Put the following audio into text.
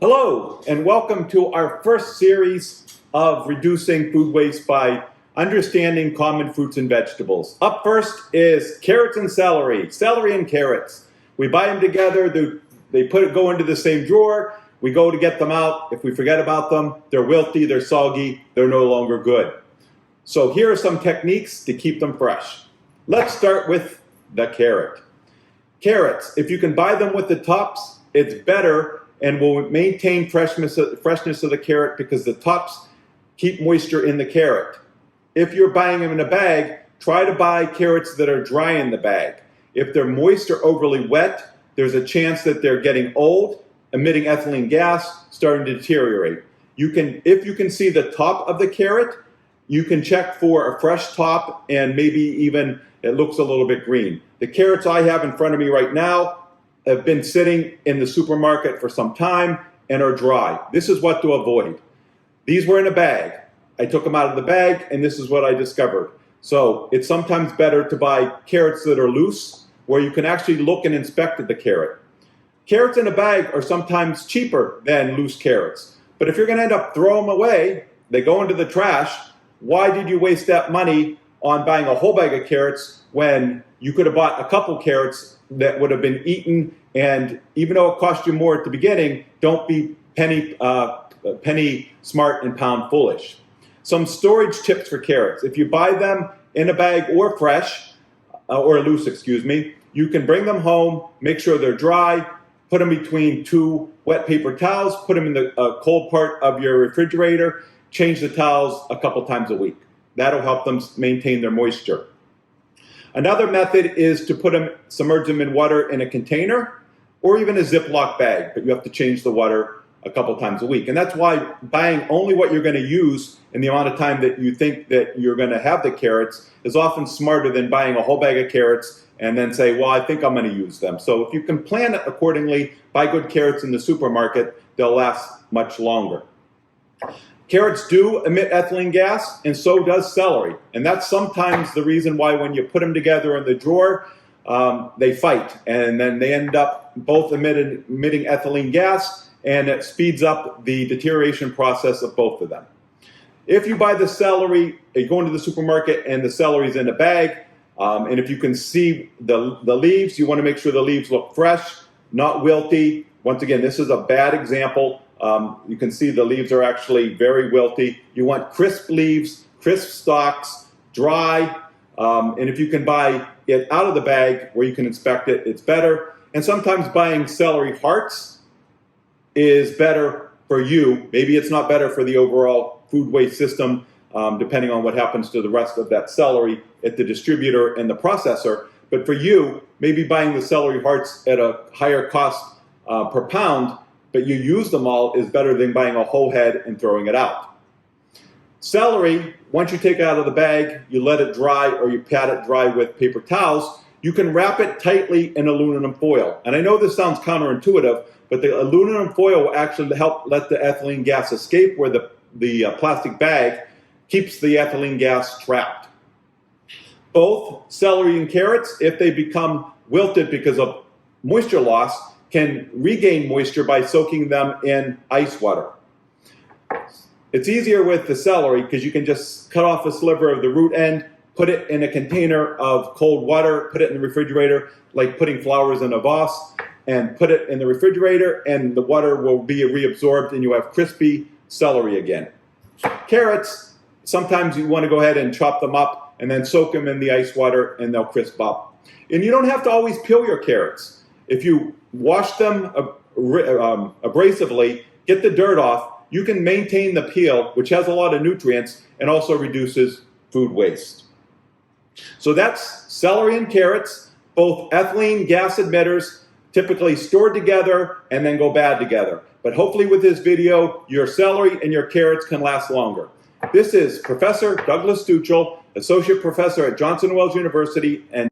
Hello, and welcome to our first series of reducing food waste by understanding common fruits and vegetables. Up first is carrots and celery. Celery and carrots. We buy them together, they go into the same drawer, we go to get them out. If we forget about them, they're wilty, they're soggy, they're no longer good. So here are some techniques to keep them fresh. Let's start with the carrot. Carrots, if you can buy them with the tops, it's better and will maintain freshness of the carrot because the tops keep moisture in the carrot. If you're buying them in a bag, try to buy carrots that are dry in the bag. If they're moist or overly wet, there's a chance that they're getting old, emitting ethylene gas, starting to deteriorate. If you can see the top of the carrot, you can check for a fresh top and maybe even it looks a little bit green. The carrots I have in front of me right now have been sitting in the supermarket for some time and are dry. This is what to avoid. These were in a bag. I took them out of the bag and this is what I discovered. So it's sometimes better to buy carrots that are loose where you can actually look and inspect the carrot. Carrots in a bag are sometimes cheaper than loose carrots. But if you're gonna end up throwing them away, they go into the trash, why did you waste that money on buying a whole bag of carrots when you could have bought a couple carrots that would have been eaten? And even though it cost you more at the beginning, don't be penny smart and pound foolish. Some storage tips for carrots. If you buy them in a bag or fresh, or loose, excuse me, you can bring them home, make sure they're dry, put them between two wet paper towels, put them in the cold part of your refrigerator, change the towels a couple times a week. That'll help them maintain their moisture. Another method is to submerge them in water in a container or even a Ziploc bag, but you have to change the water a couple times a week. And that's why buying only what you're going to use in the amount of time that you think that you're going to have the carrots is often smarter than buying a whole bag of carrots and then say, well, I think I'm going to use them. So if you can plan it accordingly, buy good carrots in the supermarket, they'll last much longer. Carrots do emit ethylene gas, and so does celery. And that's sometimes the reason why when you put them together in the drawer, they fight. And then they end up both emitting ethylene gas, and it speeds up the deterioration process of both of them. If you buy the celery, you go into the supermarket and the celery's in a bag, and if you can see the leaves, you want to make sure the leaves look fresh, not wilty. Once again, this is a bad example. You can see the leaves are actually very wilty. You want crisp leaves, crisp stalks, dry, and if you can buy it out of the bag where you can inspect it, it's better. And sometimes buying celery hearts is better for you. Maybe it's not better for the overall food waste system, depending on what happens to the rest of that celery at the distributor and the processor. But for you, maybe buying the celery hearts at a higher cost per pound, but you use them all is better than buying a whole head and throwing it out. Celery, once you take it out of the bag, you let it dry or you pat it dry with paper towels, you can wrap it tightly in aluminum foil. And I know this sounds counterintuitive, but the aluminum foil will actually help let the ethylene gas escape where the plastic bag keeps the ethylene gas trapped. Both celery and carrots, if they become wilted because of moisture loss, can regain moisture by soaking them in ice water. It's easier with the celery because you can just cut off a sliver of the root end, put it in a container of cold water, put it in the refrigerator, like putting flowers in a vase, and put it in the refrigerator, and the water will be reabsorbed and you have crispy celery again. Carrots, sometimes you want to go ahead and chop them up and then soak them in the ice water and they'll crisp up. And you don't have to always peel your carrots. If you wash them abrasively, get the dirt off, you can maintain the peel, which has a lot of nutrients and also reduces food waste. So that's celery and carrots, both ethylene gas emitters, typically stored together and then go bad together. But hopefully with this video, your celery and your carrots can last longer. This is Professor Douglas Stuchel, Associate Professor at Johnson & Wales University and